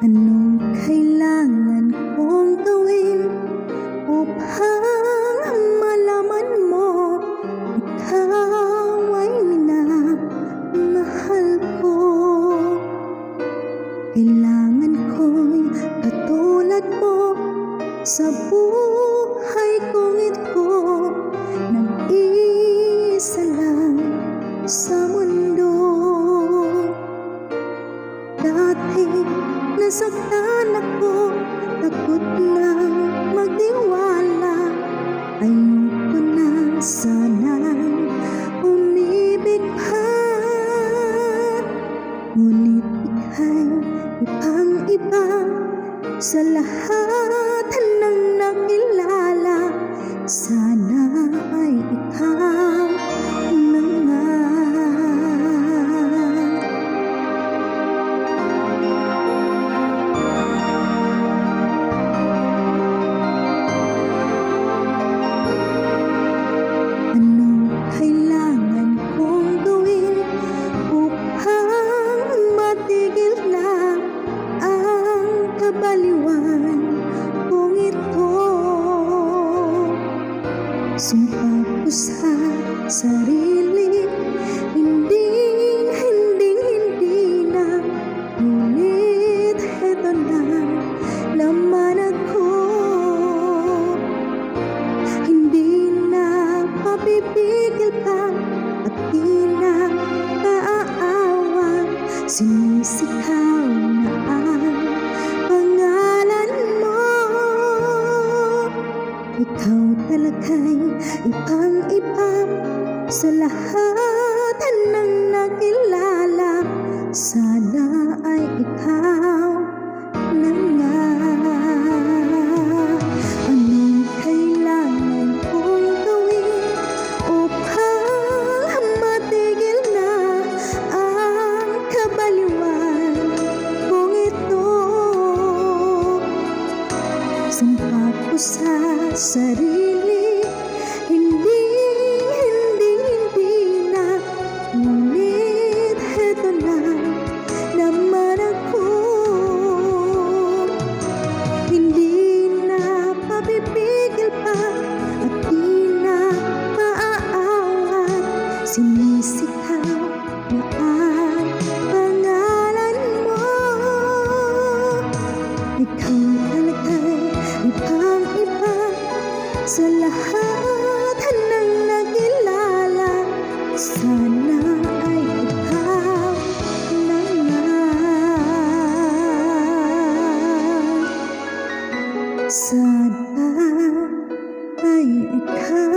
Anong kailangan kong gawin upang malaman mo ikaw ay minamahal ko? Kailangan ko'y katulad mo sa buhay kong ito, nag-iisa lang sa mundo. Dati nasaktan ako, takot na magtiwala. Ayoko na sanang umibig pa, ngunit ika'y ibang-iba sa lahat ng nakilala. Sana ay ikaw na nga. Anong kailangan kong gawin upang matigil na ang kabaliwan kong ito? Sumpa ko sa sarili, hindi na, ngunit eto na naman ako. Hindi na mapipigil pa at di na maaawa, sinisikaw na ang pangalan mo. Ikaw talaga'y ibang-iba sa lahat ng nakilala. Sana ay ikaw na nga. Anong kailangan kong gawin upang matigil na ang kabaliwan kong ito? Sumpa ko sa sarili, hindi na, ngunit eto na naman ako. Hindi na mapipigil pa at di na maaawat, sinisikaw na ang pangalan mo. Ikaw talaga'y ibang-iba sa lahat ng nakilala. Sana ay ikaw na nga. Sana ay ikaw